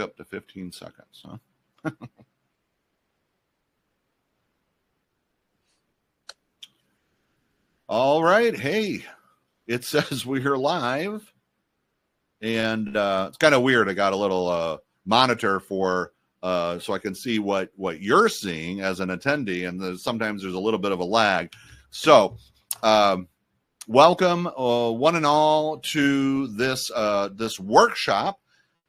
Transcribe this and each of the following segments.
up to 15 seconds. Huh? All right. Hey, it says we're live. And it's kind of weird. I got a little monitor for so I can see what you're seeing as an attendee. And sometimes there's a little bit of a lag. So welcome one and all to this this workshop.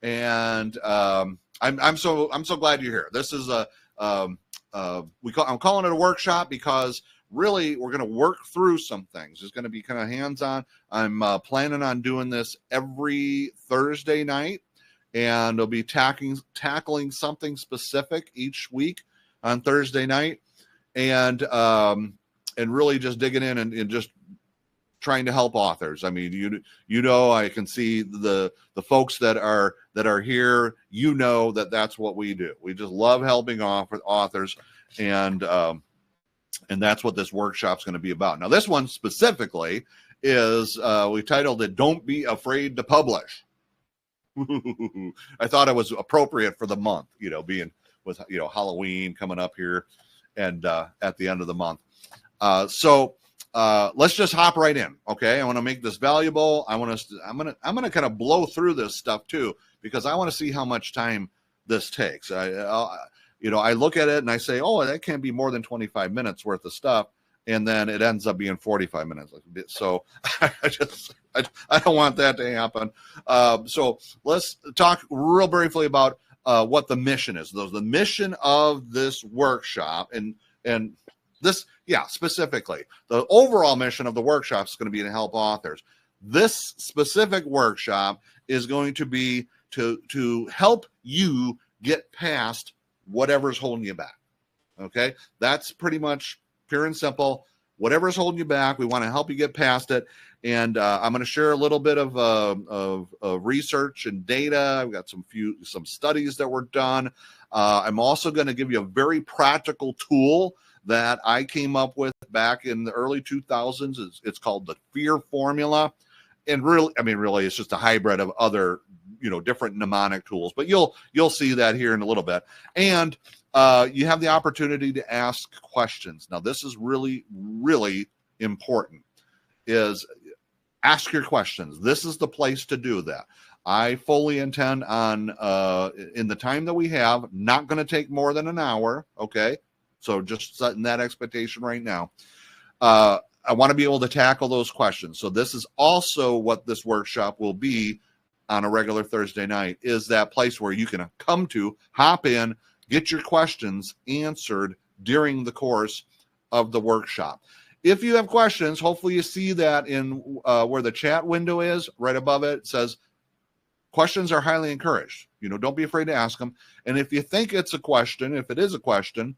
And I'm so glad you're here. This is I'm calling it a workshop because really we're going to work through some things. It's going to be kind of hands-on. I'm planning on doing this every Thursday night, and I'll be tackling something specific each week on Thursday night, and really just digging in and just trying to help authors. I mean, you know, I can see the folks that are here. You know that's what we do. We just love helping authors, and that's what this workshop's going to be about. Now, this one specifically is we titled it "Don't Be Afraid to Publish." I thought it was appropriate for the month, you know, being with Halloween coming up here, and at the end of the month. So let's just hop right in, okay? I want to make this valuable. I'm gonna kind of blow through this stuff too, because I want to see how much time this takes. I look at it and I say, oh, that can't be more than 25 minutes worth of stuff, and then it ends up being 45 minutes. So I don't want that to happen. So let's talk real briefly about what the mission is. The mission of this workshop, and this, specifically, the overall mission of the workshop is going to be to help authors. This specific workshop is going to be to help you get past whatever's holding you back. Okay, that's pretty much pure and simple. Whatever's holding you back, we want to help you get past it. And I'm going to share a little bit of research and data. I've got some studies that were done. I'm also going to give you a very practical tool that I came up with back in the early 2000s. It's called the Fear Formula. And really, it's just a hybrid of other, different mnemonic tools. But you'll see that here in a little bit. And you have the opportunity to ask questions. Now, this is really, really important, is ask your questions. This is the place to do that. I fully intend on, in the time that we have, not going to take more than an hour, okay? So just setting that expectation right now. I want to be able to tackle those questions. So this is also what this workshop will be on a regular Thursday night, is that place where you can come to, hop in, get your questions answered during the course of the workshop. If you have questions, hopefully you see that in where the chat window is, right above it. It says, questions are highly encouraged. Don't be afraid to ask them. And if you think it's a question, if it is a question,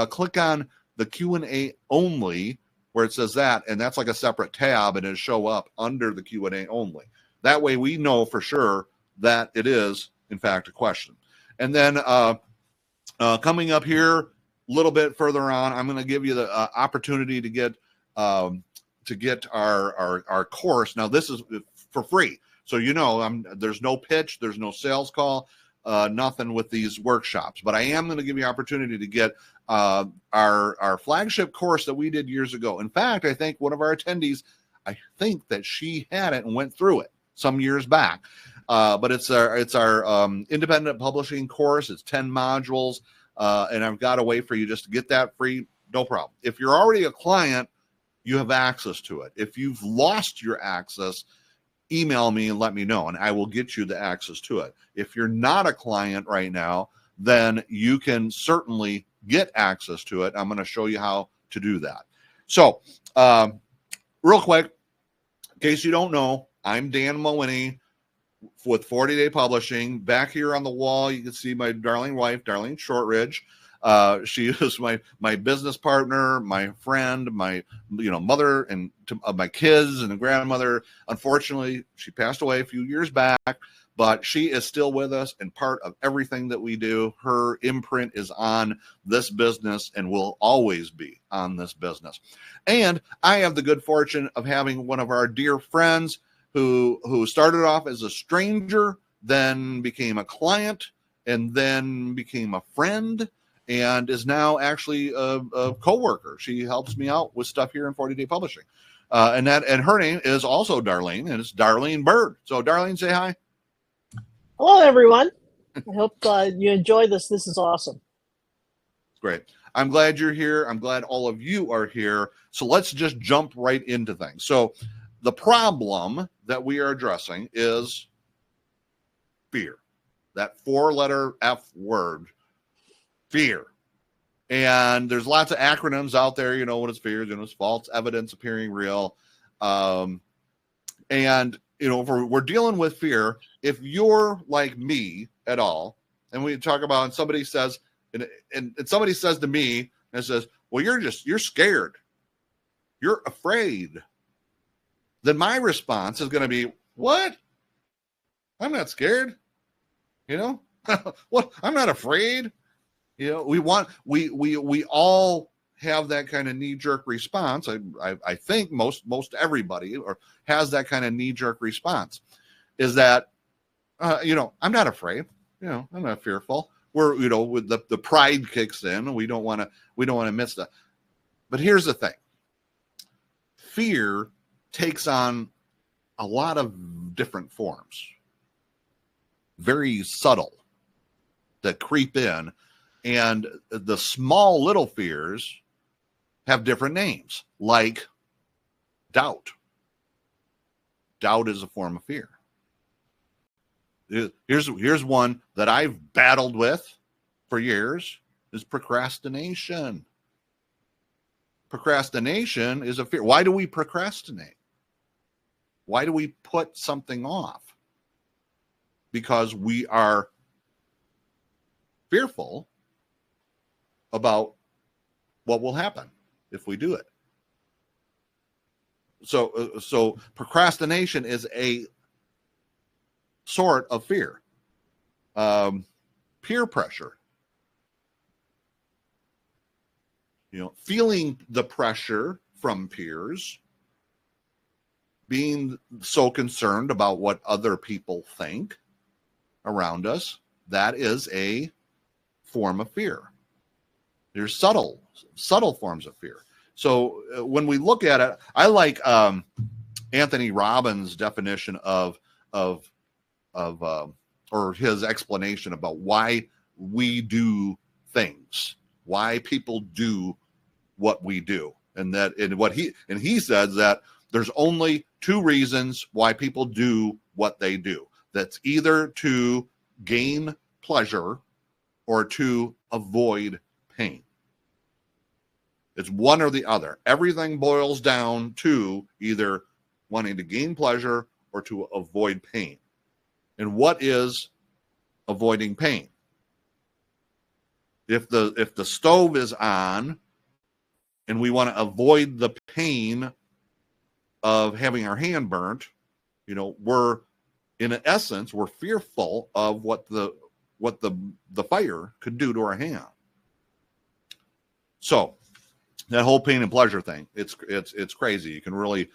click on the Q&A only, where it says that, and that's like a separate tab, and it'll show up under the Q&A only. That way we know for sure that it is, in fact, a question. And then coming up here a little bit further on, I'm going to give you the opportunity to get our course. Now, this is for free. So, there's no pitch, there's no sales call, nothing with these workshops. But I am going to give you opportunity to get our flagship course that we did years ago. In fact, I think one of our attendees, I think that she had it and went through it some years back. But it's our independent publishing course. It's 10 modules, and I've got a way for you just to get that free. No problem. If you're already a client, you have access to it. If you've lost your access, email me and let me know, and I will get you the access to it. If you're not a client right now, then you can certainly get access to it. I'm going to show you how to do that. So, real quick, in case you don't know, I'm Dan Mawhinney with 40 Day Publishing. Back here on the wall, you can see my darling wife, Darlene Shortridge. She is my business partner, my friend, my mother, and my kids and a grandmother. Unfortunately, she passed away a few years back, but she is still with us and part of everything that we do. Her imprint is on this business and will always be on this business. And I have the good fortune of having one of our dear friends who started off as a stranger, then became a client, and then became a friend, and is now actually a coworker. She helps me out with stuff here in 40 Day Publishing. And her name is also Darlene, and it's Darlene Bird. So Darlene, say hi. Hello, everyone. I hope you enjoy this. This is awesome. Great. I'm glad you're here. I'm glad all of you are here. So let's just jump right into things. So the problem that we are addressing is fear. That 4-letter F word, fear. And there's lots of acronyms out there. You know what it's fear, it's false evidence appearing real. And, if we're dealing with fear, if you're like me at all, and we talk about, and somebody says, and somebody says to me, and says, well, you're scared. You're afraid. Then my response is going to be, what? I'm not scared. What? I'm not afraid. We all have that kind of knee-jerk response. I think most everybody has that kind of knee-jerk response, is that I'm not afraid. I'm not fearful. We're with the pride kicks in. We don't want to miss that. But here's the thing: fear takes on a lot of different forms, very subtle, that creep in. And the small little fears have different names, like doubt. Doubt is a form of fear. Here's one that I've battled with for years, is procrastination. Procrastination is a fear. Why do we procrastinate? Why do we put something off? Because we are fearful about what will happen if we do it. So procrastination is a sort of fear. Peer pressure. Feeling the pressure from peers, being so concerned about what other people think around us, that is a form of fear. There's subtle forms of fear. So when we look at it, I like Anthony Robbins' definition of or his explanation about why we do things, why people do what we do, and he says that there's only 2 reasons why people do what they do. That's either to gain pleasure or to avoid pain. It's one or the other. Everything boils down to either wanting to gain pleasure or to avoid pain. And what is avoiding pain? If the stove is on and we want to avoid the pain of having our hand burnt, we're fearful of what the fire could do to our hand. So that whole pain and pleasure thing, it's crazy. You can really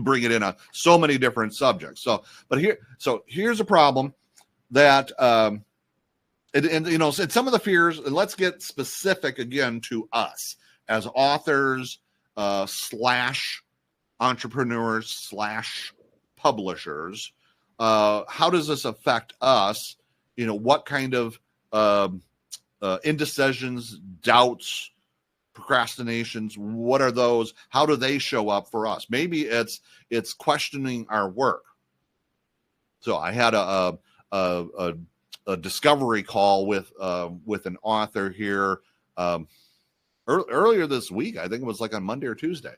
bring it in on so many different subjects. Here's a problem that and some of the fears, and let's get specific again to us as authors / entrepreneurs / publishers. How does this affect us? What kind of indecisions, doubts, procrastinations, what are those? How do they show up for us? Maybe it's questioning our work. So I had a discovery call with an author here earlier this week. I think it was like on Monday or Tuesday,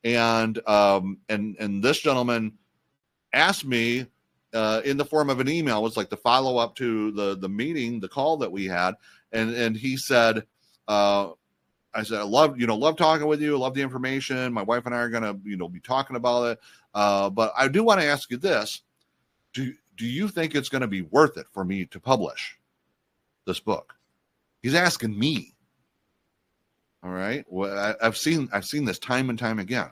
and this gentleman asked me in the form of an email. It was like the follow up to the meeting, the call that we had, and he said, I said, I love talking with you. I love the information. My wife and I are going to, be talking about it. But I do want to ask you this. Do you think it's going to be worth it for me to publish this book? He's asking me. All right. Well, I've seen this time and time again.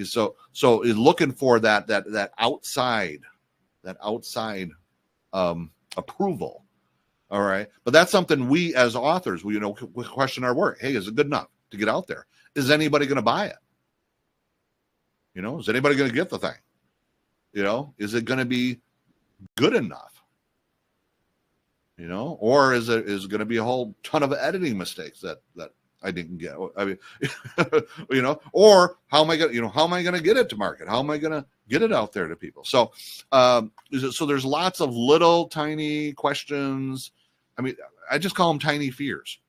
So he's looking for that outside approval. All right. But that's something we as authors, we question our work. Hey, is it good enough to get out there? Is anybody going to buy it? Is anybody going to get the thing? Is it going to be good enough? Or is it going to be a whole ton of editing mistakes that I didn't get? I mean, or how am I going to get it to market? How am I going to get it out there to people? So, so there's lots of little tiny questions. I mean, I just call them tiny fears,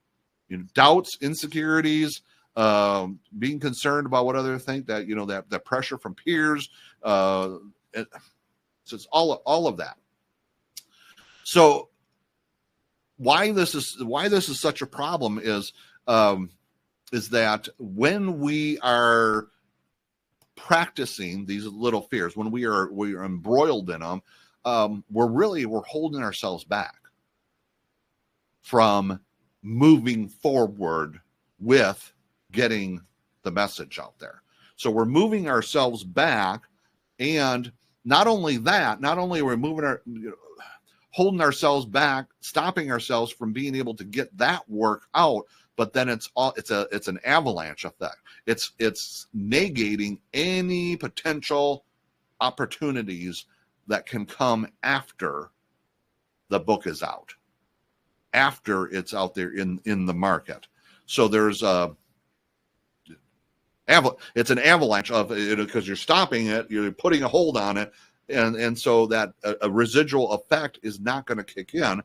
doubts, insecurities, being concerned about what others think, that, that pressure from peers. So it's all of that. So why this is such a problem is that when we are practicing these little fears, when we are embroiled in them, we're holding ourselves back from moving forward with getting the message out there. So we're moving ourselves back, and not only are we moving holding ourselves back, stopping ourselves from being able to get that work out, but then it's an avalanche effect. It's negating any potential opportunities that can come after the book is out, after it's out there in the market. So there's it's an avalanche of it, because you're stopping it, you're putting a hold on it, and so that a residual effect is not going to kick in.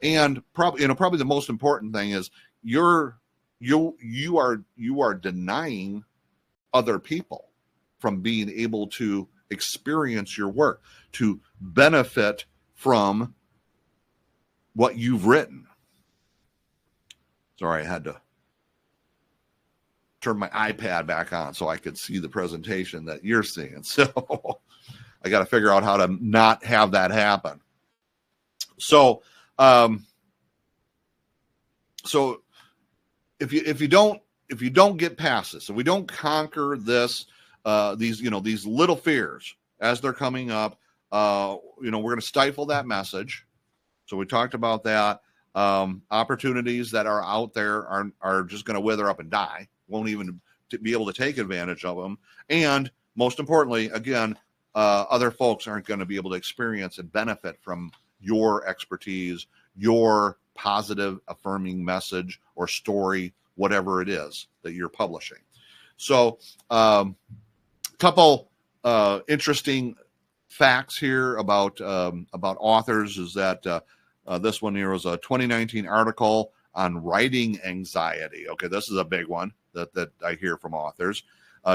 And probably the most important thing is you are denying other people from being able to experience your work, to benefit from what you've written. Sorry, I had to turn my iPad back on so I could see the presentation that you're seeing. So I got to figure out how to not have that happen. So, so if you don't get past this, if we don't conquer this, these little fears as they're coming up, we're going to stifle that message. So we talked about that. Opportunities that are out there are just going to wither up and die. Won't even be able to take advantage of them. And most importantly, again, other folks aren't going to be able to experience and benefit from your expertise, your positive, affirming message or story, whatever it is that you're publishing. So, couple interesting facts here about authors is that this one here was a 2019 article on writing anxiety. Okay, this is a big one that I hear from authors.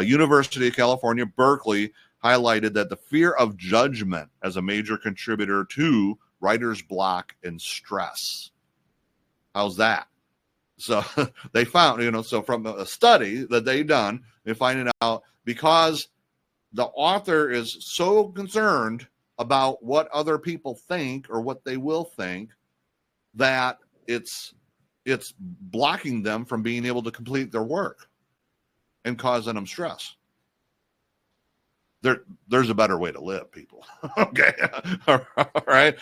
University of California, Berkeley highlighted that the fear of judgment as a major contributor to writer's block and stress. How's that? So they found, so from a study that they've done, they're finding out because the author is so concerned about what other people think or what they will think, that it's blocking them from being able to complete their work and causing them stress. There's a better way to live, people. Okay. All right.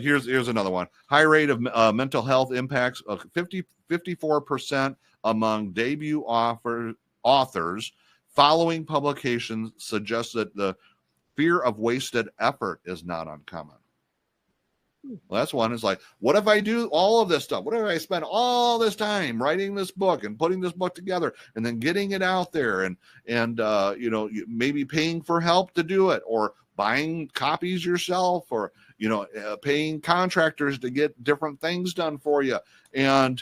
Here's another one. High rate of mental health impacts of 54% among debut authors following publication suggests that the fear of wasted effort is not uncommon. Well, that's one. It's like, what if I do all of this stuff? What if I spend all this time writing this book and putting this book together and then getting it out there and maybe paying for help to do it, or buying copies yourself, or paying contractors to get different things done for you, and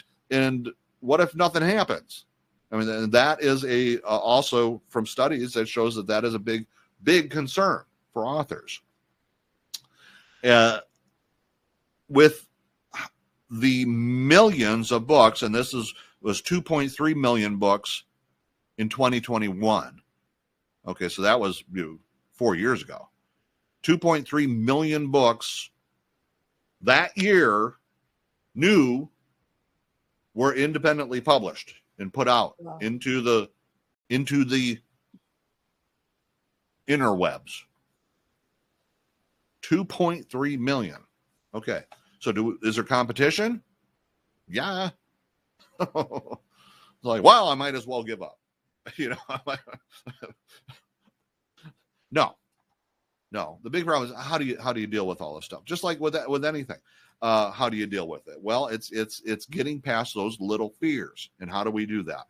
what if nothing happens? I mean, that is also from studies that shows that is a big concern for authors. With the millions of books, and this was 2.3 million books in 2021. Okay, so that was 4 years ago. 2.3 million books that year were independently published and put out into the interwebs. 2.3 million. Okay, So is there competition? Yeah. Like, well, I might as well give up. No. The big problem is how do you deal with all this stuff? Just like with anything. How do you deal with it? Well, it's getting past those little fears. And how do we do that?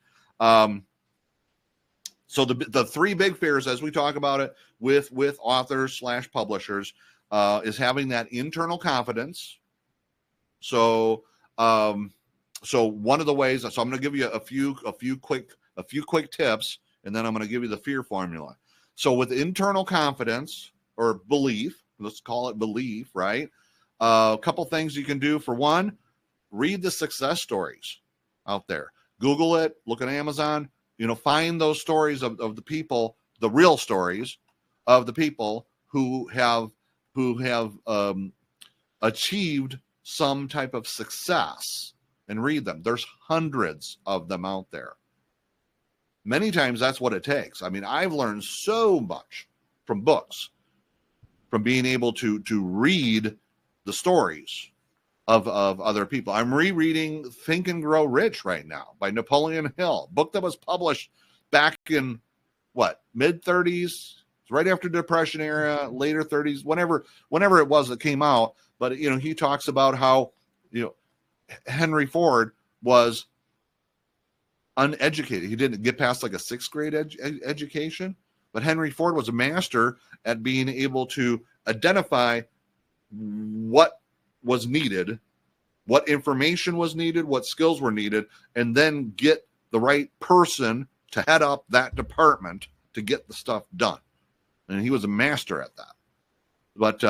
So the three big fears, as we talk about it with authors / publishers, is having that internal confidence. So one of the ways, so I'm going to give you a few quick tips, and then I'm going to give you the fear formula. So with internal confidence or belief, let's call it belief, right? A couple things you can do. For one, read the success stories out there. Google it, look at Amazon, find those stories of the people, the real stories of the people who have achieved some type of success, and read them. There's hundreds of them out there. Many times that's what it takes. I mean, I've learned so much from books, from being able to read the stories of other people. I'm rereading Think and Grow Rich right now by Napoleon Hill, book that was published back in mid-30s, right after the Depression era, later 30s, whenever it was that came out. But he talks about how Henry Ford was uneducated. He didn't get past like a sixth grade education, but Henry Ford was a master at being able to identify what was needed, what information was needed, what skills were needed, and then get the right person to head up that department to get the stuff done. And he was a master at that. But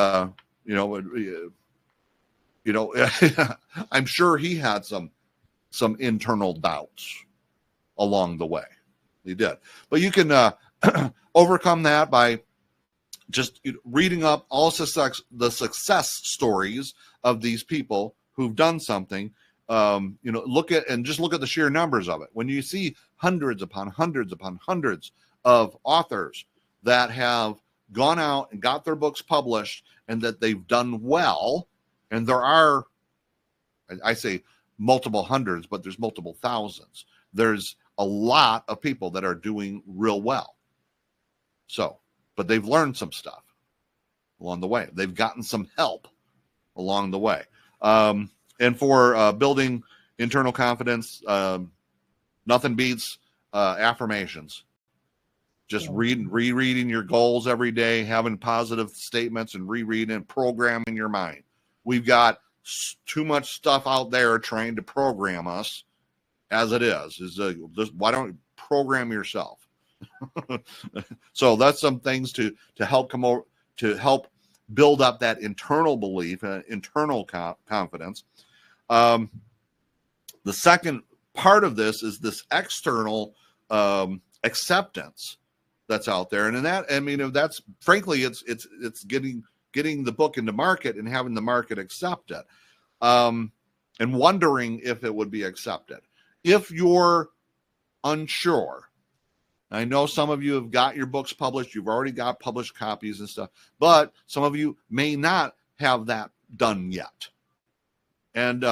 I'm sure he had some internal doubts along the way. He did. But you can overcome that by just reading up all the success stories of these people who've done something. Look at the sheer numbers of it. When you see hundreds upon hundreds upon hundreds of authors that have gone out and got their books published and that they've done well, and there are, I say multiple hundreds, but there's multiple thousands. There's a lot of people that are doing real well. So, but they've learned some stuff along the way. They've gotten some help along the way. And for building internal confidence, nothing beats affirmations. Just rereading your goals every day, having positive statements and rereading and programming your mind. We've got too much stuff out there trying to program us as it is. Why don't you program yourself? So that's some things to help help build up that internal belief and internal confidence. The second part of this is this external acceptance that's out there, and that's frankly it's getting the book into market and having the market accept it, and wondering if it would be accepted. If you're unsure, I know some of you have got your books published, you've already got published copies and stuff, but some of you may not have that done yet. And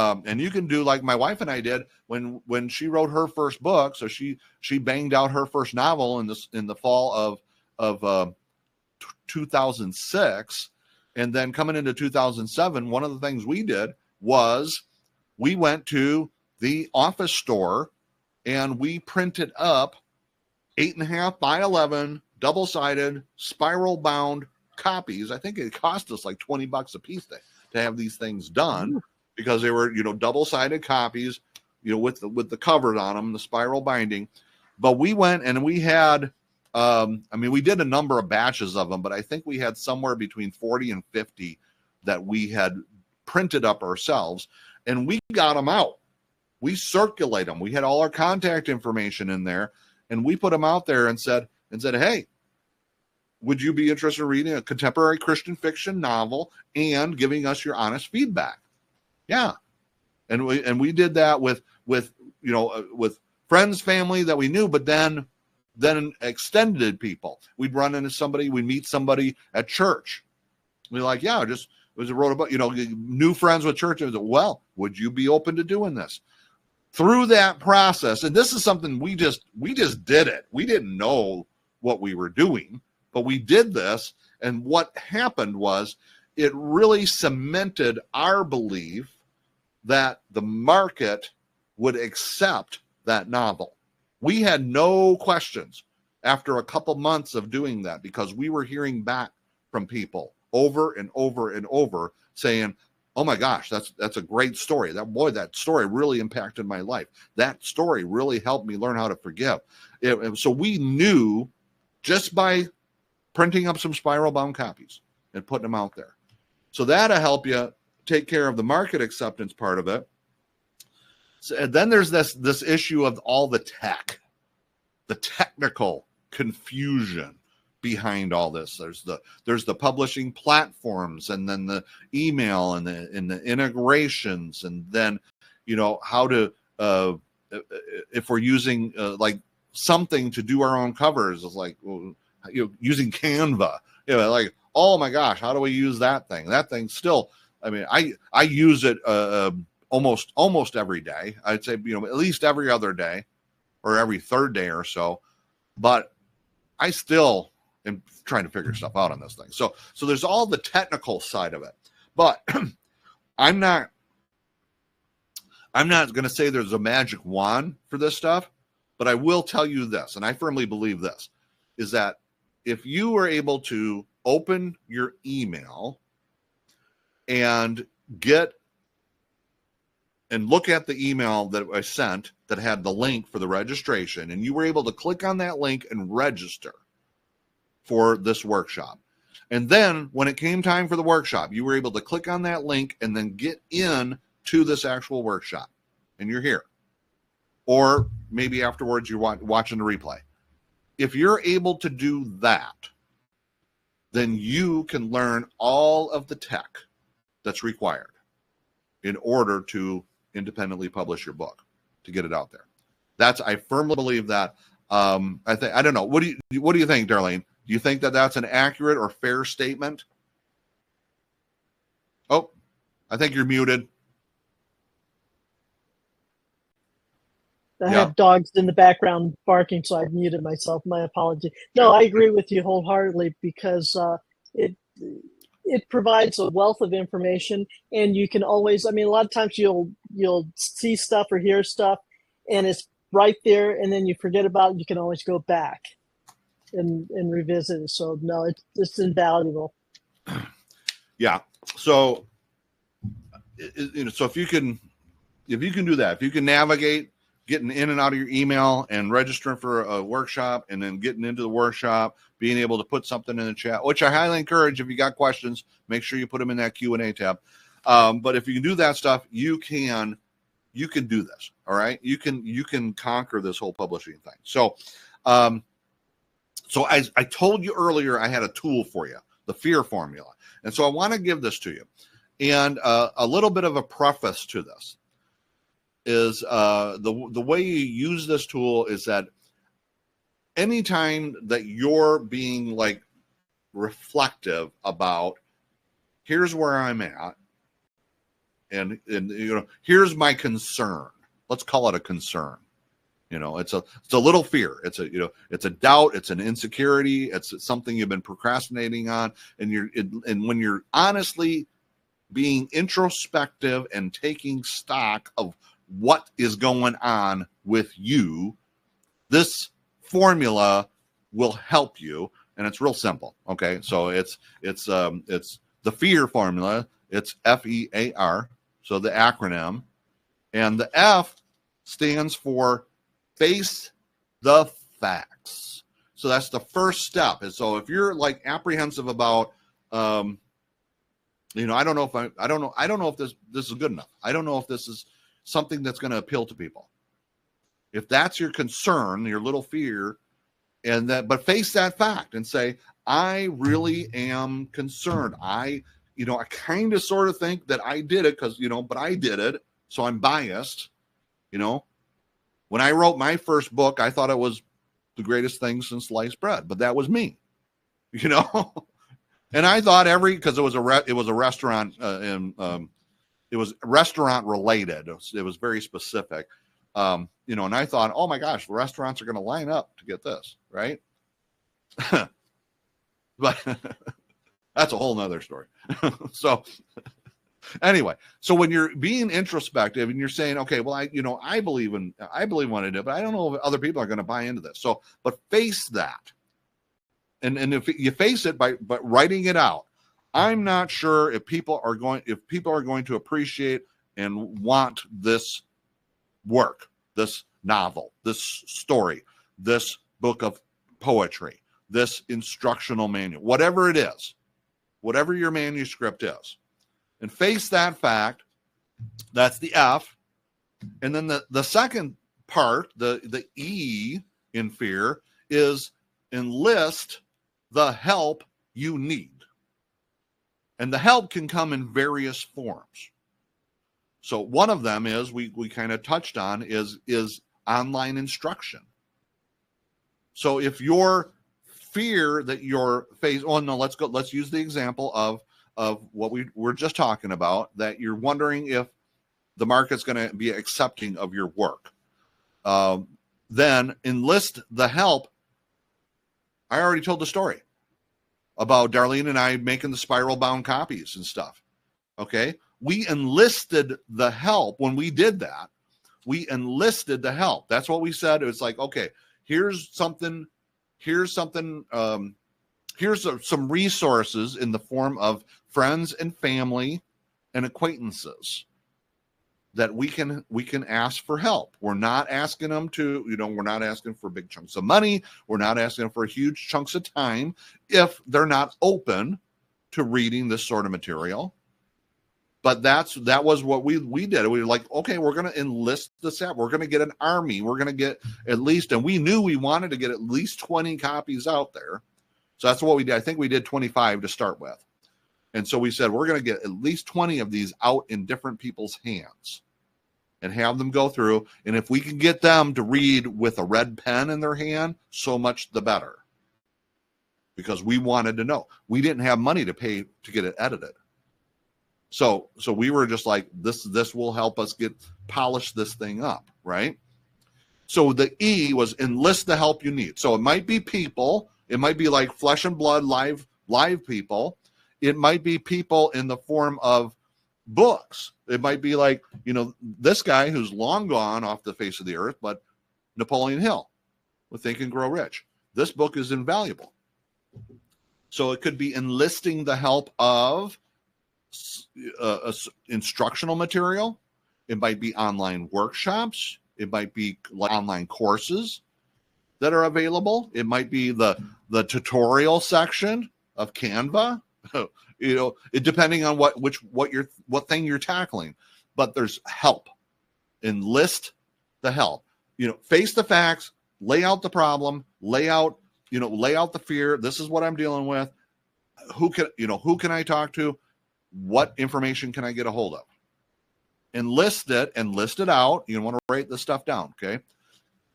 you can do like my wife and I did when she wrote her first book. So she banged out her first novel in the fall of 2006, and then coming into 2007, one of the things we did was we went to the office store and we printed up 8.5 by 11 double-sided spiral bound copies. I think it cost us like $20 a piece to have these things done, because they were double-sided copies, with the covers on them, the spiral binding. But we went and we had we did a number of batches of them, but I think we had somewhere between 40 and 50 that we had printed up ourselves, and we got them out. We circulate them. We had all our contact information in there, and we put them out there and said, hey, would you be interested in reading a contemporary Christian fiction novel and giving us your honest feedback? Yeah. And we did that with friends, family that we knew, but then extended people. We'd run into somebody, we'd meet somebody at church. We're like, yeah, just wrote about, new friends with churches. Well, would you be open to doing this? Through that process, and this is something we just did it. We didn't know what we were doing, but we did this. And what happened was it really cemented our belief that the market would accept that novel. We had no questions after a couple months of doing that, because we were hearing back from people over and over and over saying, oh my gosh, that's a great story. That story really impacted my life. That story really helped me learn how to forgive. So we knew just by printing up some spiral bound copies and putting them out there. So that'll help you take care of the market acceptance part of it. So, and then there's this issue of all the technical confusion behind all this. There's the publishing platforms, and then the email and the integrations, and then how to if we're using like something to do our own covers, is like using Canva, like, oh my gosh, how do we use that thing? That thing still, I mean, I use it almost every day. I'd say, at least every other day or every third day or so, but I still am trying to figure stuff out on this thing. So there's all the technical side of it, but I'm not going to say there's a magic wand for this stuff, but I will tell you this, and I firmly believe this, is that if you are able to open your email and look at the email that I sent that had the link for the registration, and you were able to click on that link and register for this workshop. And then when it came time for the workshop, you were able to click on that link and then get in to this actual workshop, and you're here. Or maybe afterwards you're watching the replay. If you're able to do that, then you can learn all of the tech that's required in order to independently publish your book, to get it out there. I firmly believe that. I don't know. What do you think, Darlene? Do you think that that's an accurate or fair statement? Oh, I think you're muted. I have dogs in the background barking, so I've muted myself. My apology. No, I agree with you wholeheartedly, because it provides a wealth of information, and you can always, a lot of times you'll see stuff or hear stuff, and it's right there, and then you forget about it. You can always go back and revisit it. So no, it's invaluable. Yeah. So, so if you can do that, if you can navigate getting in and out of your email and registering for a workshop, and then getting into the workshop, being able to put something in the chat, which I highly encourage. If you got questions, make sure you put them in that Q&A tab. But if you can do that stuff, you can do this. All right. You can conquer this whole publishing thing. So I told you earlier, I had a tool for you, the fear formula. And so I want to give this to you. And a little bit of a preface to this is the way you use this tool is that anytime that you're being like reflective about, here's where I'm at, and here's my concern. Let's call it a concern. It's a little fear. It's a doubt. It's an insecurity. It's something you've been procrastinating on, and when you're honestly being introspective and taking stock of what is going on with you, this formula will help you, and it's real simple. Okay, so it's the fear formula. It's FEAR, so the acronym, and the F stands for face the facts. So that's the first step. And so if you're like apprehensive about, I don't know if this is good enough. I don't know if this is something that's going to appeal to people. If that's your concern, your little fear, but face that fact and say, I really am concerned. I kind of sort of think that I did it because, but I did it. So I'm biased. When I wrote my first book, I thought it was the greatest thing since sliced bread, but that was me, and And I thought because it was a restaurant it was restaurant related. It was very specific. And I thought, oh my gosh, the restaurants are going to line up to get this, right? But that's a whole nother story. So anyway, so when you're being introspective and you're saying, okay, well, I believe what I do, but I don't know if other people are going to buy into this. So, but face that. And if you face it by writing it out, I'm not sure if people are going to appreciate and want this work, this novel, this story, this book of poetry, this instructional manual, whatever it is, whatever your manuscript is, and face that fact. That's the F. And then the second part, the E in fear, is enlist the help you need. And the help can come in various forms. So one of them is we kind of touched on is online instruction. So if your fear that you're facing, let's use the example of what we were just talking about, that you're wondering if the market's going to be accepting of your work. Then enlist the help. I already told the story about Darlene and I making the spiral bound copies and stuff. Okay. We enlisted the help when we did that. We enlisted the help. That's what we said. It was like, okay, here's some resources in the form of friends and family and acquaintances that we can ask for help. We're not asking them to, we're not asking for big chunks of money. We're not asking for huge chunks of time if they're not open to reading this sort of material. But that was what we did. We were like, okay, we're going to enlist this out. We're going to get an army. We're going to get at least, and we knew we wanted to get at least 20 copies out there. So that's what we did. I think we did 25 to start with. And so we said, we're going to get at least 20 of these out in different people's hands and have them go through. And if we can get them to read with a red pen in their hand, so much the better. Because we wanted to know. We didn't have money to pay to get it edited. So we were just like, this will help us polish this thing up, right? So the E was enlist the help you need. So it might be people. It might be like flesh and blood, live people. It might be people in the form of books. It might be like, this guy who's long gone off the face of the earth, but Napoleon Hill with Think and Grow Rich. This book is invaluable. So it could be enlisting the help of instructional material. It might be online workshops. It might be online courses that are available. It might be the tutorial section of Canva. Depending on what thing you're tackling. But there's help. Enlist the help. Face the facts, lay out the problem, lay out the fear. This is what I'm dealing with. Who can I talk to? What information can I get a hold of? Enlist it out. You want to write this stuff down, okay?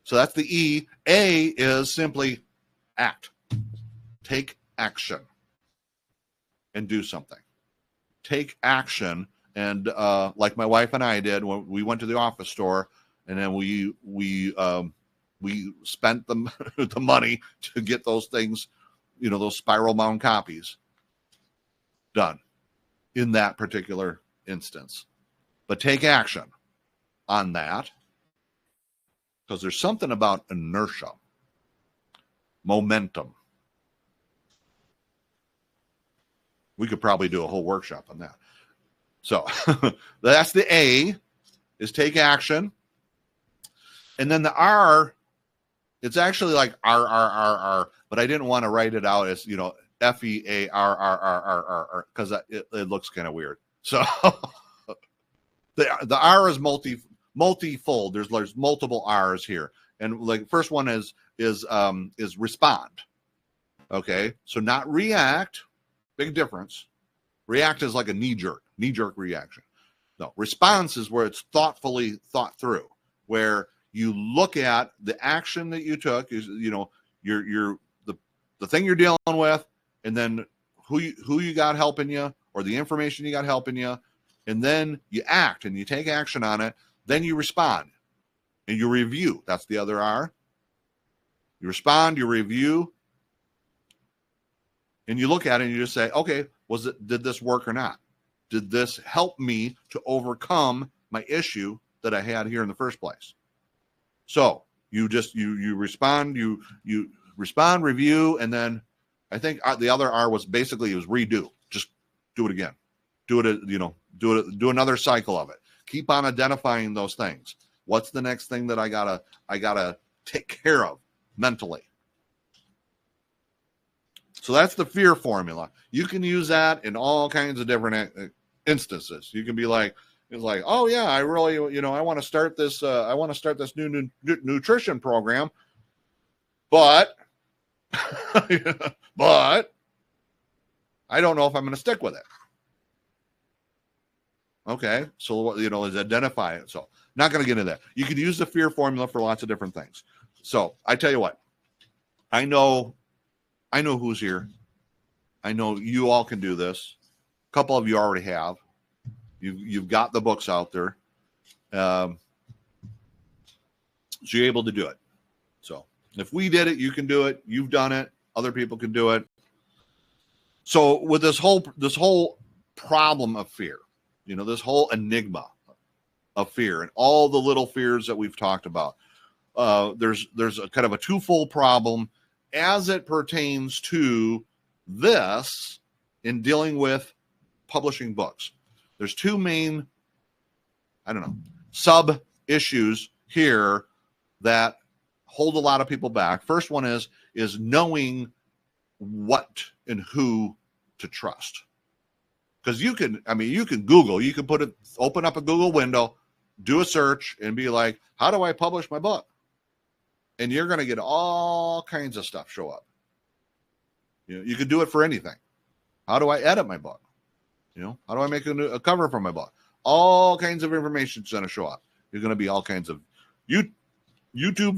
So that's the E. A is simply act. Take action and do something. Take action. And like my wife and I did when we went to the office store, and then we spent the money to get those things, those spiral bound copies done in that particular instance. But take action on that, because there's something about inertia, momentum. We could probably do a whole workshop on that. So that's the A, is take action. And then the R, it's actually like R, but I didn't want to write it out as, FEARRRRR, because it looks kind of weird. So the R is multifold. There's multiple R's here. And like first one is respond. Okay. So not react. Big difference. React is like a knee-jerk reaction. No, response is where it's thoughtfully thought through, where you look at the action that you took, is the thing you're dealing with, and then who you got helping you, or the information you got helping you, and then you act and you take action on it. Then you respond and you review. That's the other R. You respond, you review, and you look at it and you just say, okay, did this work or not? Did this help me to overcome my issue that I had here in the first place? So you respond, you respond, review, and then I think the other R was redo. Just do it again. Do another cycle of it. Keep on identifying those things. What's the next thing that I gotta take care of mentally? So that's the fear formula. You can use that in all kinds of different instances. You can be like, it's like, oh yeah, I really, I want to start this. I want to start this new nutrition program, but but I don't know if I'm going to stick with it. Okay, so is identify it. So not going to get into that. You can use the fear formula for lots of different things. So I tell you what, I know who's here. I know you all can do this. A couple of you already have. You've got the books out there. So you're able to do it. So if we did it, you can do it. You've done it. Other people can do it. So with this whole problem of fear, this whole enigma of fear and all the little fears that we've talked about, there's a kind of a twofold problem as it pertains to this in dealing with publishing books. There's two main, sub issues here that hold a lot of people back. First one is knowing what and who to trust. Because you can Google, open up a Google window, do a search and be like, how do I publish my book? And you're going to get all kinds of stuff show up. You can do it for anything. How do I edit my book? How do I make a cover for my book? All kinds of information is going to show up. There's going to be all kinds of YouTube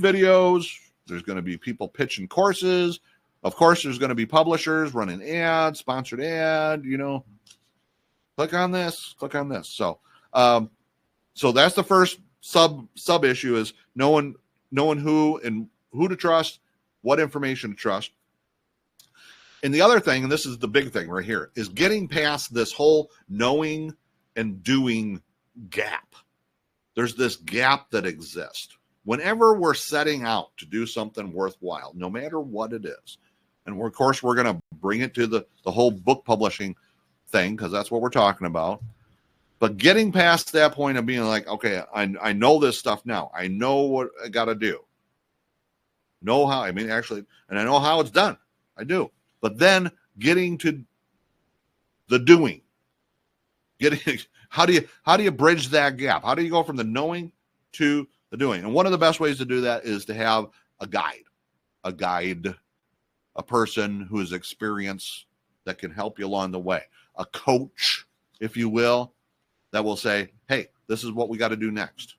videos. There's going to be people pitching courses. Of course, there's going to be publishers running ads, sponsored ad, click on this, click on this. So that's the first sub issue is knowing who and who to trust, what information to trust. And the other thing, and this is the big thing right here, is getting past this whole knowing and doing gap. There's this gap that exists. Whenever we're setting out to do something worthwhile, no matter what it is, and of course we're going to bring it to the whole book publishing thing because that's what we're talking about. But getting past that point of being like, okay, I know this stuff now. I know what I got to do. Know how, and I know how it's done. I do. But then getting to the doing, how do you bridge that gap? How do you go from the knowing to the doing? And one of the best ways to do that is to have a guide, a person who is experienced that can help you along the way, a coach, if you will, that will say, hey, this is what we got to do next.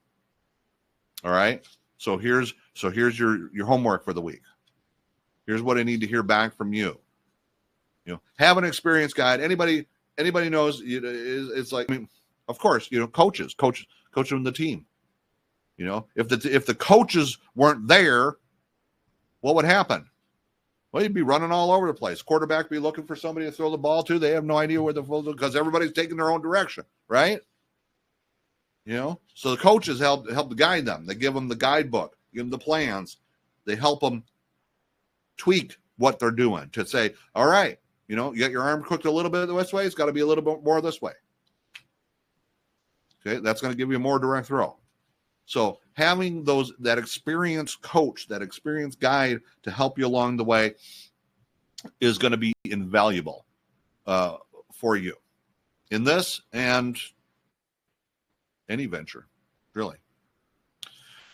All right. So here's your homework for the week. Here's what I need to hear back from you. Have an experienced guide. Anybody knows it's like, of course, coaches in the team. If the coaches weren't there, what would happen? Well, you'd be running all over the place. Quarterback be looking for somebody to throw the ball to. They have no idea where the ball because everybody's taking their own direction, right? So the coaches help guide them. They give them the guidebook, give them the plans. They help them tweak what they're doing to say, all right, you got your arm cooked a little bit this way. It's got to be a little bit more this way. Okay, that's going to give you a more direct throw. So having that experienced coach, that experienced guide to help you along the way is going to be invaluable for you in this and any venture, really.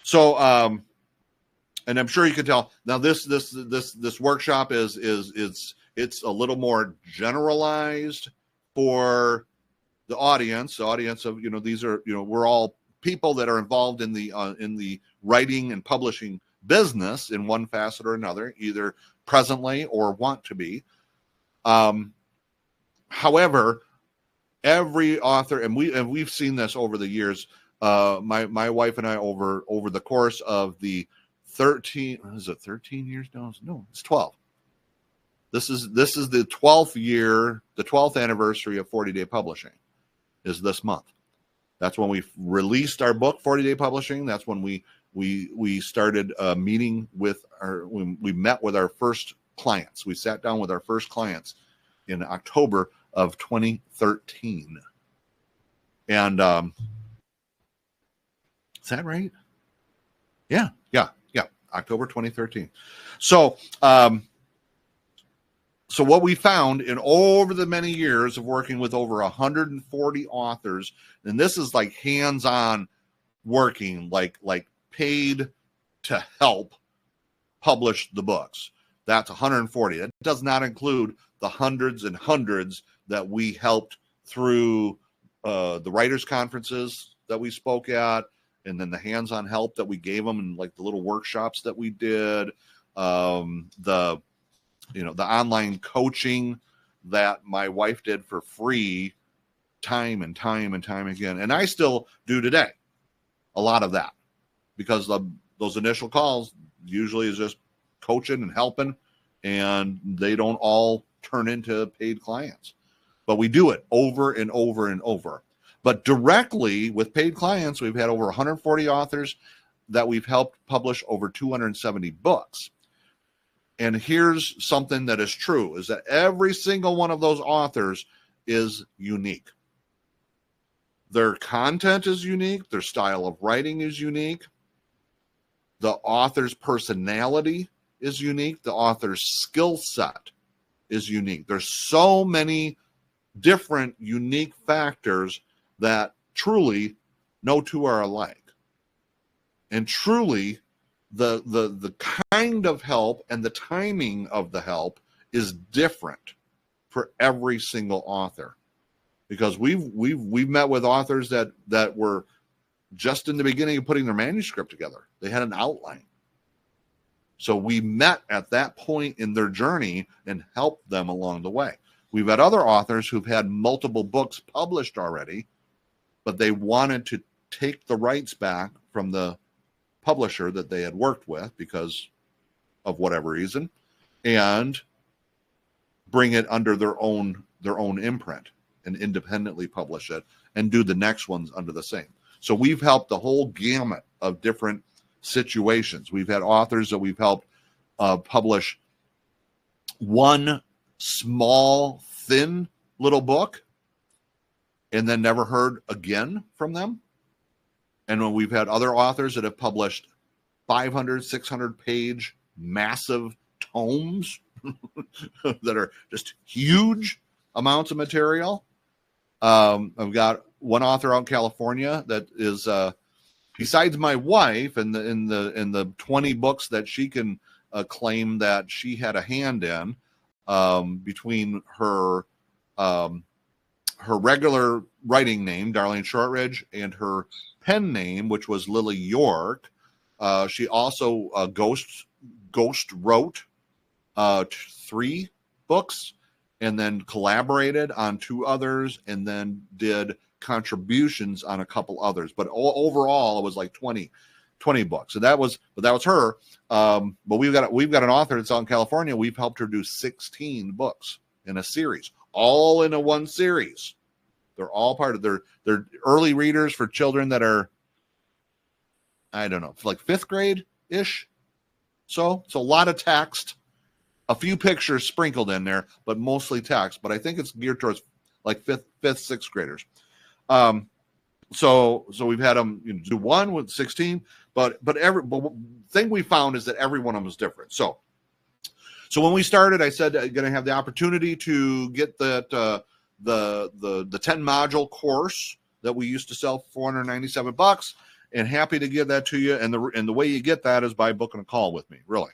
So, and I'm sure you can tell now this workshop is it's a little more generalized for the audience. The audience of these are we're all people that are involved in the writing and publishing business in one facet or another, either presently or want to be. However, every author, and we've seen this over the years. My wife and I over the course of the 13 years now? No, it's 12. This is the 12th year, the 12th anniversary of 40 Day Publishing is this month. That's when we released our book, 40 Day Publishing. That's when we started meeting with we met with our first clients. We sat down with our first clients in October of 2013. And is that right? Yeah. October 2013. So what we found in over the many years of working with over 140 authors, and this is like hands-on working, like paid to help publish the books. That's 140. That does not include the hundreds and hundreds that we helped through the writers' conferences that we spoke at, and then the hands-on help that we gave them, and like the little workshops that we did, the online coaching that my wife did for free time and time again. And I still do today a lot of that, because those initial calls usually is just coaching and helping, and they don't all turn into paid clients. But we do it over and over and over. But directly with paid clients, we've had over 140 authors that we've helped publish over 270 books. And here's something that is true, is that every single one of those authors is unique. Their content is unique. Their style of writing is unique. The author's personality is unique. The author's skill set is unique. There's so many different unique factors that truly no two are alike. And truly, the kind of help and the timing of the help is different for every single author. Because we've met with authors that were just in the beginning of putting their manuscript together. They had an outline. So we met at that point in their journey and helped them along the way. We've had other authors who've had multiple books published already, but they wanted to take the rights back from the publisher that they had worked with because of whatever reason, and bring it under their own imprint and independently publish it and do the next ones under the same. So we've helped the whole gamut of different situations. We've had authors that we've helped publish one small, thin little book and then never heard again from them. And when we've had other authors that have published 500, 600 page massive tomes that are just huge amounts of material. I've got one author out in California that is, besides my wife and in the 20 books that she can claim that she had a hand in, between her regular writing name, Darlene Shortridge, and her pen name, which was Lily York. She also ghost wrote 3 books, and then collaborated on 2 others, and then did contributions on a couple others. But overall, it was like 20 books. And that was her. But we've got an author that's out in California. We've helped her do 16 books in a series, all in a one series. They're all part of their early readers for children that are, I don't know, like 5th grade ish. So it's a lot of text, a few pictures sprinkled in there, but mostly text. But I think it's geared towards like 5th, 6th graders. So we've had them do one with 16, but the thing we found is that every one of them is different. So when we started, I said I'm going to have the opportunity to get the 10 module course that we used to sell for $497, and happy to give that to you. And the way you get that is by booking a call with me, really.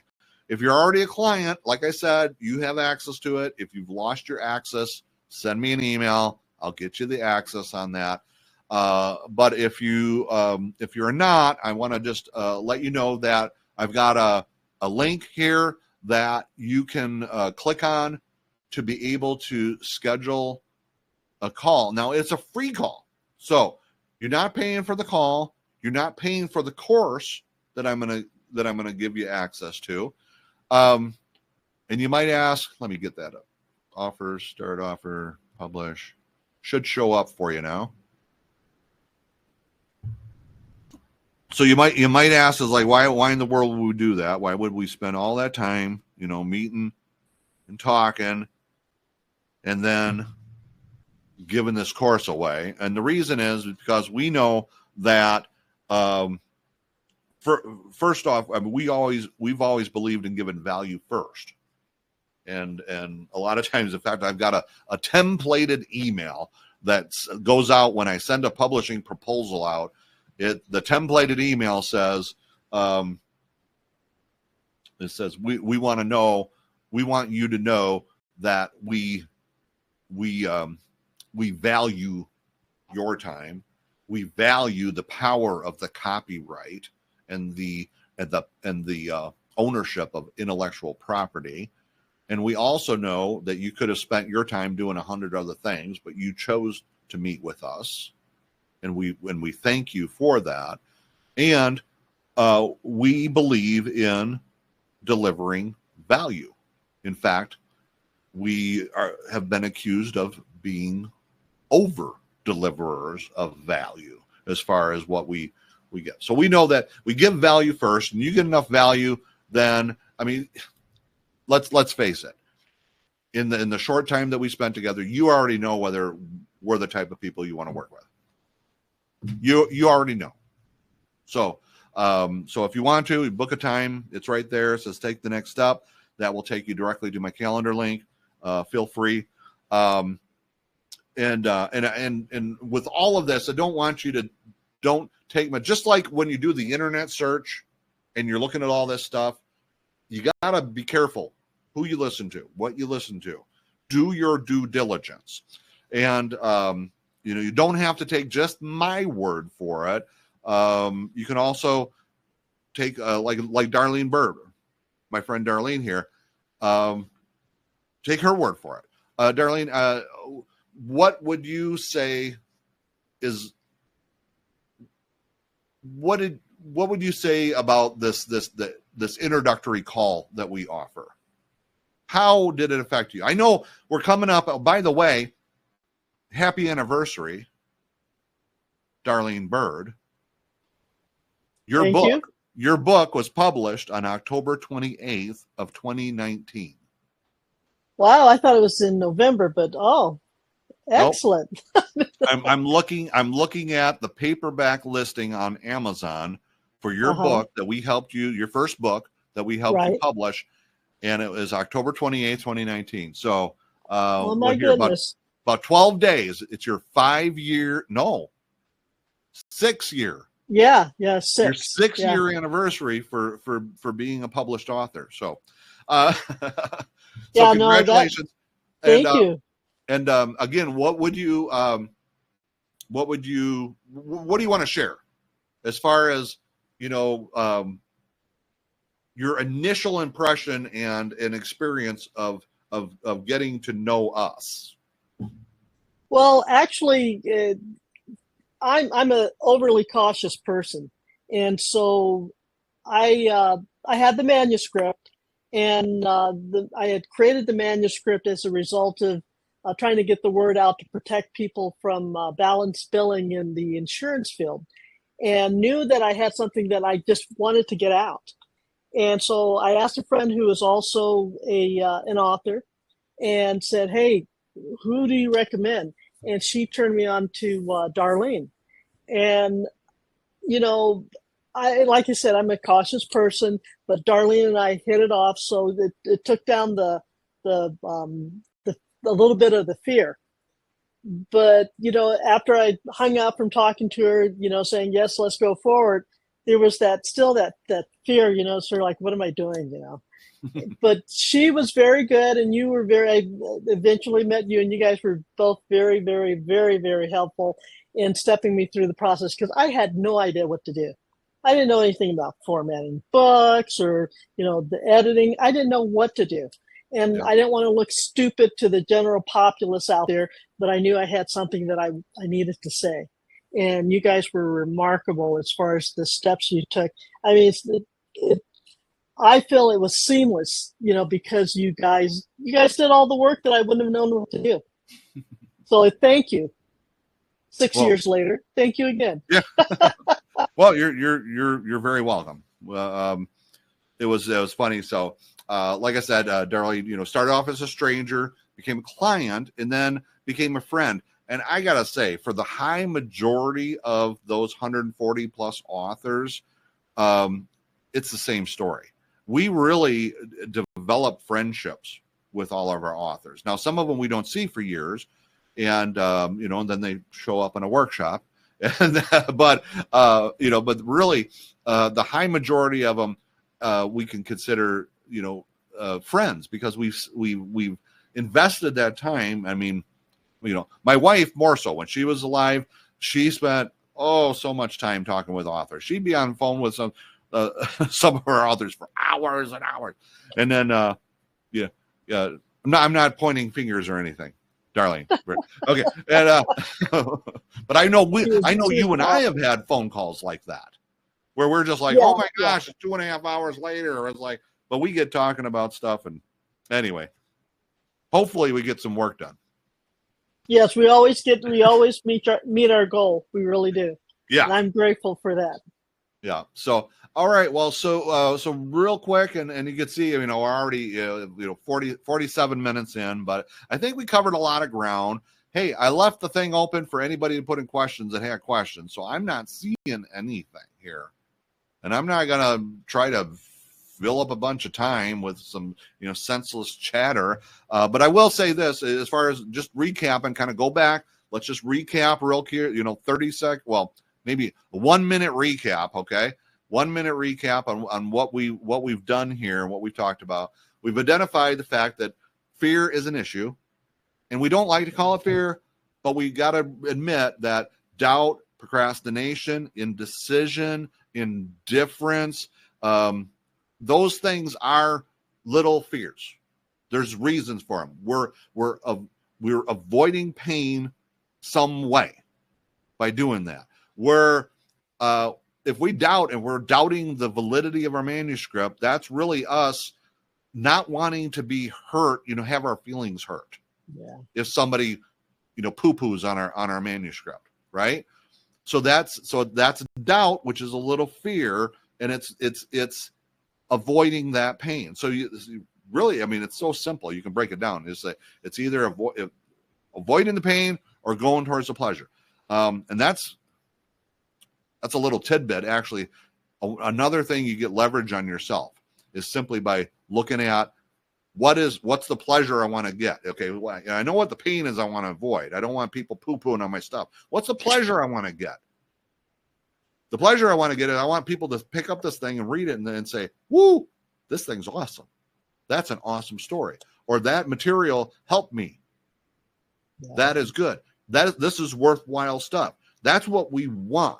If you're already a client, like I said, you have access to it. If you've lost your access, send me an email. I'll get you the access on that. But if you're not, I want to just let you know that I've got a link here that you can click on to be able to schedule a call. Now it's a free call. So you're not paying for the call. You're not paying for the course that I'm gonna give you access to. And you might ask, let me get that up. Offer, start offer, publish. Should show up for you now. So you might ask, is like, why in the world would we do that? Why would we spend all that time, meeting and talking and then giving this course away? And the reason is because we know that first off, I mean, we've always believed in giving value first. And a lot of times, in fact, I've got a templated email that goes out when I send a publishing proposal out. The templated email says, we want you to know that we value your time. We value the power of the copyright and the ownership of intellectual property. And we also know that you could have spent your time doing 100 other things, but you chose to meet with us. And we thank you for that. And we believe in delivering value. In fact, we have been accused of being over deliverers of value as far as what we get. So we know that we give value first, and you get enough value, then, I mean, let's face it. In the short time that we spent together, you already know whether we're the type of people you want to work with. You already know. So if you want to, book a time. It's right there. It says take the next step. That will take you directly to my calendar link. Feel free. And with all of this, I don't want you to just like when you do the internet search and you're looking at all this stuff, you gotta be careful who you listen to, what you listen to. Do your due diligence. And you don't have to take just my word for it. You can also take like Darlene Bird, my friend Darlene here. Take her word for it. Darlene, what would you say is what would you say about this introductory call that we offer? How did it affect you? I know we're coming up. Oh, by the way, happy anniversary, Darlene Bird. Your book was published on October 28th of 2019. Wow, I thought it was in November, but excellent. Nope. I'm looking at the paperback listing on Amazon for your book that we helped you, your first book that we helped you publish, and it was October 28th, 2019. So oh my goodness. About 12 days. It's your 6 year. Yeah, 6. Your 6 year anniversary for being a published author. So congratulations. Thank you. And again, what do you want to share as far as your initial impression and an experience of getting to know us? Well, actually, I'm an overly cautious person, and so I had the manuscript, and I had created the manuscript as a result of trying to get the word out to protect people from balance billing in the insurance field, and knew that I had something that I just wanted to get out. And so I asked a friend who is also an author and said, hey, who do you recommend? And she turned me on to Darlene. And, like I said, I'm a cautious person, but Darlene and I hit it off. So it took down the little bit of the fear. But, after I hung up from talking to her, saying, yes, let's go forward, there was that fear, sort of like, what am I doing, But she was very good, and you were I eventually met you, and you guys were both very, very, very, very helpful in stepping me through the process, because I had no idea what to do. I didn't know anything about formatting books or, the editing. I didn't know what to do. And I didn't want to look stupid to the general populace out there, but I knew I had something that I needed to say. And you guys were remarkable as far as the steps you took. I mean, I feel it was seamless, because you guys did all the work that I wouldn't have known what to do. So thank you. 6 years later, thank you again. Yeah. Well, you're very welcome. It was funny. So, like I said, Darlene, started off as a stranger, became a client, and then became a friend. And I gotta say, for the high majority of those 140 plus authors, it's the same story. We really develop friendships with all of our authors. Now, some of them we don't see for years, and and then they show up in a workshop. But really, the high majority of them we can consider friends, because we've invested that time. I mean, my wife more so. When she was alive, she spent so much time talking with authors. She'd be on the phone with some of her authors for hours and hours. And then I'm not pointing fingers or anything, Darlene. Okay. And but I know you and I have had phone calls like that, where we're just like, oh my gosh, it's 2.5 hours later. It's like, but we get talking about stuff. And anyway, hopefully we get some work done. Yes, we always meet our goal. We really do. Yeah. And I'm grateful for that. Yeah. So, all right. Well, so real quick, and you can see, we're already, 47 minutes in, but I think we covered a lot of ground. Hey, I left the thing open for anybody to put in questions that had questions. So I'm not seeing anything here, and I'm not going to try to fill up a bunch of time with some, senseless chatter. But I will say this, as far as just recap and kind of go back, let's just recap real quick, 30 seconds. Well, maybe a 1 minute recap. Okay. 1 minute recap on what we've done here and what we've talked about. We've identified the fact that fear is an issue, and we don't like to call it fear, but we got to admit that doubt, procrastination, indecision, indifference, those things are little fears. There's reasons for them. We're avoiding pain some way by doing that. If we doubt and we're doubting the validity of our manuscript, that's really us not wanting to be hurt, have our feelings hurt. Yeah. If somebody, poo-poos on our manuscript, right? So that's doubt, which is a little fear, and it's avoiding that pain. So you really, it's so simple. You can break it down. It's either avoiding the pain or going towards the pleasure. And that's a little tidbit. Actually, another thing you get leverage on yourself is simply by looking at what's the pleasure I want to get. Okay, well, I know what the pain is I want to avoid. I don't want people poo-pooing on my stuff. What's the pleasure I want to get? The pleasure I want to get is I want people to pick up this thing and read it and then say, woo, this thing's awesome. That's an awesome story. Or that material helped me. Yeah. That is good. This is worthwhile stuff. That's what we want.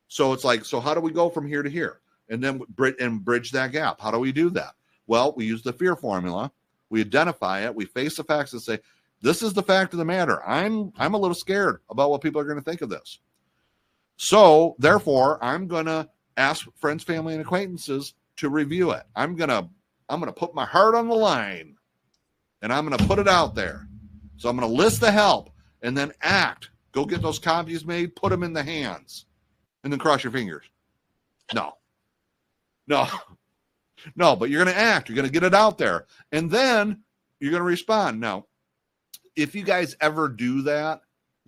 So it's like, so how do we go from here to here? And then bridge that gap. How do we do that? Well, we use the fear formula. We identify it. We face the facts and say, this is the fact of the matter. I'm a little scared about what people are going to think of this. So therefore, I'm going to ask friends, family, and acquaintances to review it. I'm going to put my heart on the line, and I'm going to put it out there. So I'm going to list the help and then act. Go get those copies made, put them in the hands, and then cross your fingers. No, but you're going to act. You're going to get it out there, and then you're going to respond. Now, if you guys ever do that,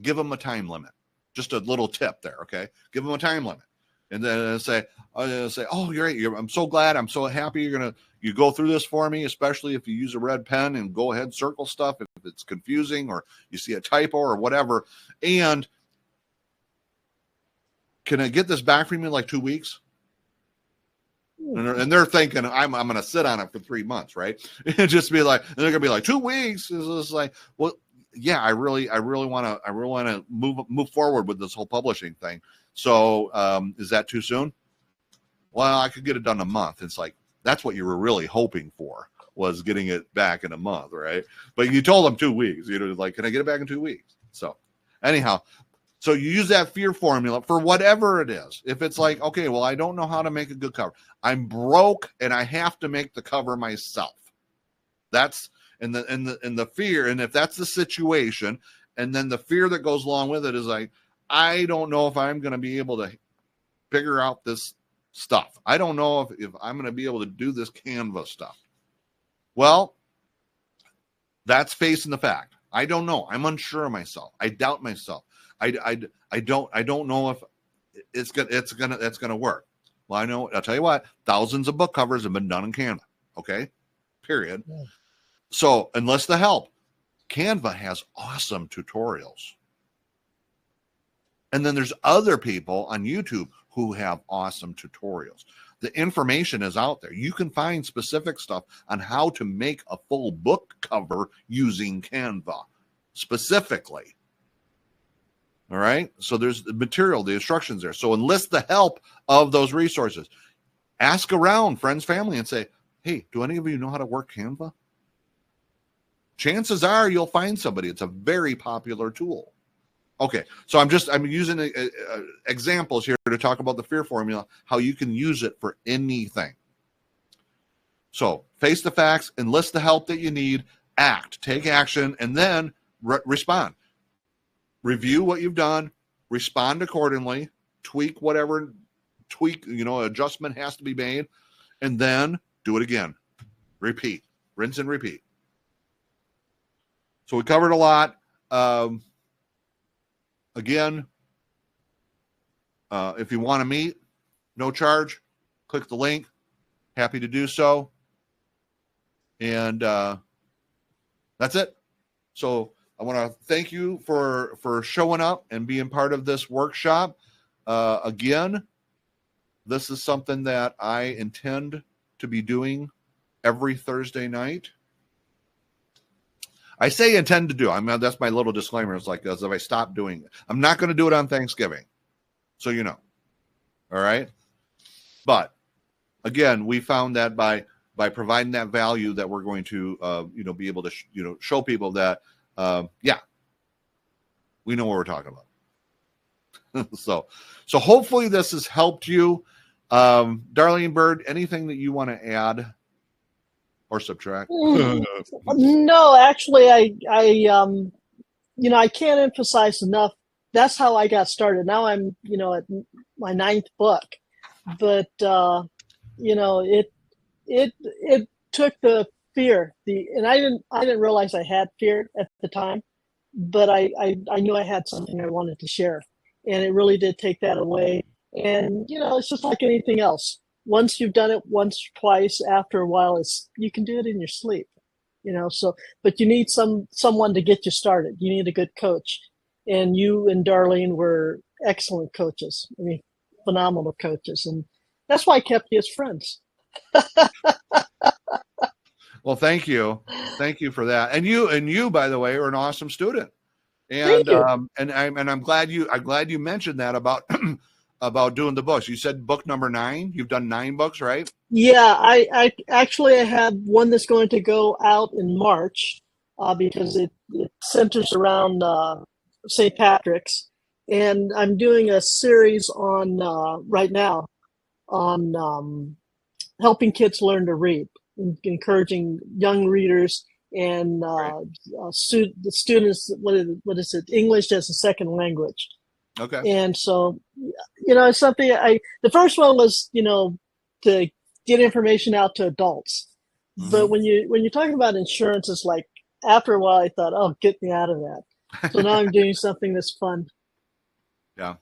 give them a time limit. Just a little tip there, okay? Give them a time limit, and then say, "Oh, you're right. I'm so glad. I'm so happy you go through this for me, especially if you use a red pen and go ahead circle stuff if it's confusing or you see a typo or whatever. And can I get this back from you in like 2 weeks?" And they're thinking, I'm going to sit on it for 3 months, right? And just be like, and they're going to be like, 2 weeks. It's just like, well, yeah, I really want to move forward with this whole publishing thing. So is that too soon? Well, I could get it done in a month. It's like, that's what you were really hoping for. was getting it back in a month, right? But you told them 2 weeks. You know, like, can I get it back in 2 weeks? So anyhow, so you use that fear formula for whatever it is. If it's like, okay, well, I don't know how to make a good cover. I'm broke and I have to make the cover myself. That's and the fear. And if that's the situation, and then the fear that goes along with it is like, I don't know if I'm going to be able to figure out this stuff. I don't know if I'm going to be able to do this Canva stuff. Well, that's facing the fact. I don't know. I'm unsure of myself. I doubt myself. I don't know if it's gonna work. Well, I know. I'll tell you what. Thousands of book covers have been done in Canva. Okay, period. Yeah. So enlist the help. Canva has awesome tutorials, and then there's other people on YouTube who have awesome tutorials. The information is out there. You can find specific stuff on how to make a full book cover using Canva specifically. All right. So there's the material, the instructions there. So enlist the help of those resources. Ask around friends, family, and say, hey, do any of you know how to work Canva? Chances are you'll find somebody. It's a very popular tool. Okay. So I'm using examples here to talk about the fear formula, how you can use it for anything. So face the facts, enlist the help that you need, act, take action, and then respond. Review what you've done, respond accordingly, tweak adjustment has to be made, and then do it again. Repeat, rinse and repeat. So we covered a lot. Again, if you want to meet, no charge, click the link. Happy to do so. And that's it. So I want to thank you for showing up and being part of this workshop. Again, this is something that I intend to be doing every Thursday night. I say intend to do. That's my little disclaimer. It's like as if I stop doing it. I'm not going to do it on Thanksgiving. So you know. All right. But again, we found that by providing that value that we're going to be able to show people that we know what we're talking about. so hopefully this has helped you. Darlene Bird, anything that you want to add or subtract? No, actually, I can't emphasize enough. That's how I got started. Now I'm, at my 9th book, but it took the fear, and I didn't realize I had fear at the time, but I knew I had something I wanted to share, and it really did take that away. And it's just like anything else. Once you've done it once or twice, after a while, you can do it in your sleep, but you need someone to get you started. You need a good coach. And you and Darlene were excellent coaches. I mean, phenomenal coaches. And that's why I kept you as friends. Well, thank you. Thank you for that. And you, by the way, are an awesome student. And I'm glad you mentioned that about doing the books. You said book number 9. You've done 9 books, right? Yeah, I actually have one that's going to go out in March because it centers around St. Patrick's, and I'm doing a series on right now on helping kids learn to read, encouraging young readers and students. What is it? English as a second language. Okay. And so, it's something the first one was, to get information out to adults. Mm-hmm. But when you're talking about insurance, it's like, after a while I thought, oh, get me out of that. So now I'm doing something that's fun. Yeah.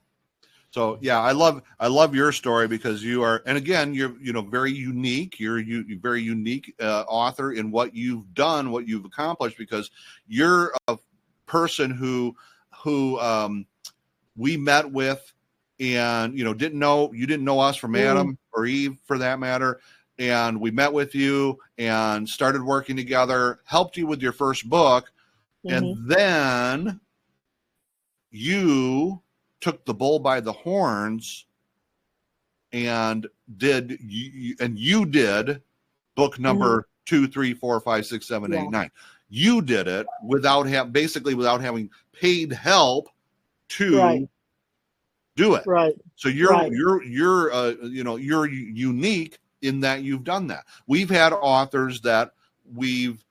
So yeah, I love your story because you are, and again, you're, very unique. You're very unique author in what you've done, what you've accomplished, because you're a person who we met with, and you didn't know us from Adam or Eve for that matter, and we met with you and started working together, helped you with your first book, and then you took the bull by the horns and did book number 2, 3, 4, 5, 6, 7, 8, 9. You did it without having paid help to do it. Right. So you're unique in that you've done that. We've had authors that we've,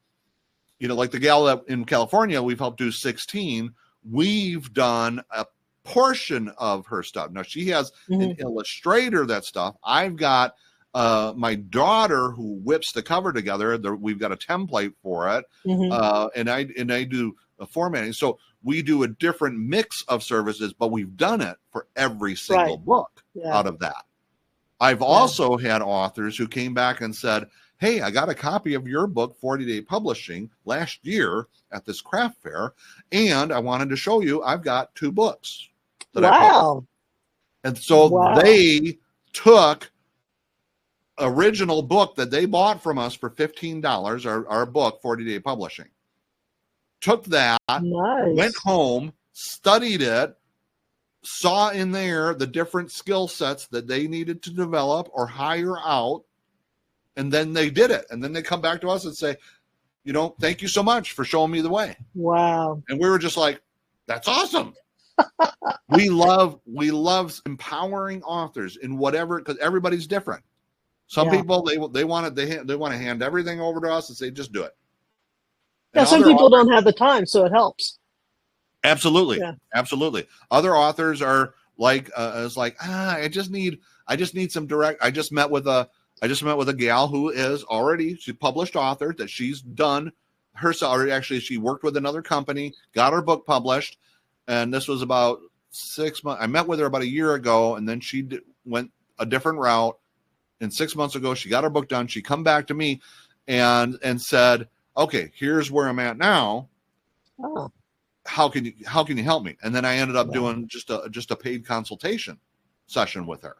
like the gal that in California, we've helped do 16. We've done a portion of her stuff. Now she has an illustrator that stuff. I've got my daughter who whips the cover together. We've got a template for it, and I do a formatting. So we do a different mix of services, but we've done it for every single book out of that. I've also had authors who came back and said, hey, I got a copy of your book, 40-Day Publishing, last year at this craft fair, and I wanted to show you I've got 2 books that I published. And so they took original book that they bought from us for $15, our book, 40-Day Publishing, took that, went home, studied it, saw in there the different skill sets that they needed to develop or hire out, and then they did it. And then they come back to us and say, thank you so much for showing me the way. Wow. And we were just like, that's awesome. we love empowering authors in whatever, because everybody's different. Some people, they want to hand everything over to us and say, just do it. And some people don't have the time, so it helps. Absolutely. Yeah. Absolutely. Other authors are like, I just need some direct. I just met with a gal who is already, she's a published author that she's done herself. Or actually, she worked with another company, got her book published. And this was about 6 months. I met with her about a year ago, and then she went a different route. And 6 months ago, she got her book done. She come back to me and said, okay, here's where I'm at now. Oh. How can you help me? And then I ended up doing just a paid consultation session with her,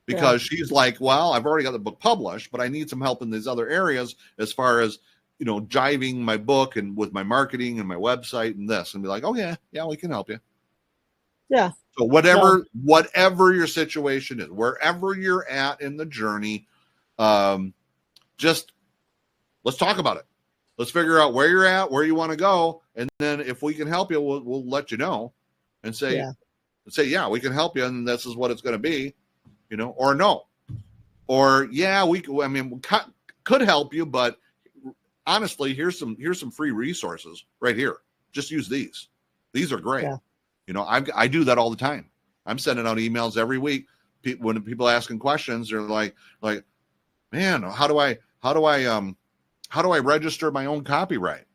because she's like, well, I've already got the book published, but I need some help in these other areas as far as, jiving my book and with my marketing and my website and this, and be like, oh yeah, we can help you. Yeah. So whatever your situation is, wherever you're at in the journey, just let's talk about it. Let's figure out where you're at, where you want to go. And then if we can help you, we'll let you know and say, we can help you. And this is what it's going to be, or no, or we could help you, but honestly, here's some free resources right here. Just use these. These are great. Yeah. I do that all the time. I'm sending out emails every week. When people asking questions, they're like, man, how do I register my own copyright?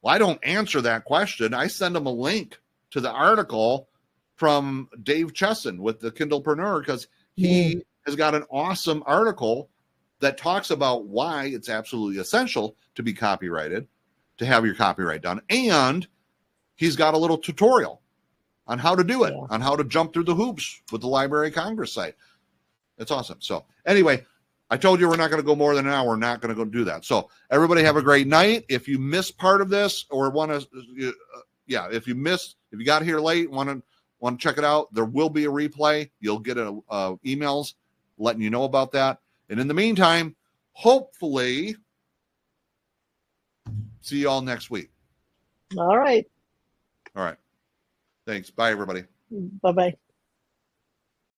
Well, I don't answer that question. I send them a link to the article from Dave Chesson with the Kindlepreneur, because he has got an awesome article that talks about why it's absolutely essential to be copyrighted, to have your copyright done. And he's got a little tutorial on how to do it, on how to jump through the hoops with the Library of Congress site. It's awesome. So anyway, I told you we're not going to go more than an hour. We're not going to go do that. So everybody have a great night. If you missed part of this or want to, if you got here late, want to check it out, there will be a replay. You'll get emails letting you know about that. And in the meantime, hopefully, see you all next week. All right. All right. Thanks. Bye, everybody. Bye-bye.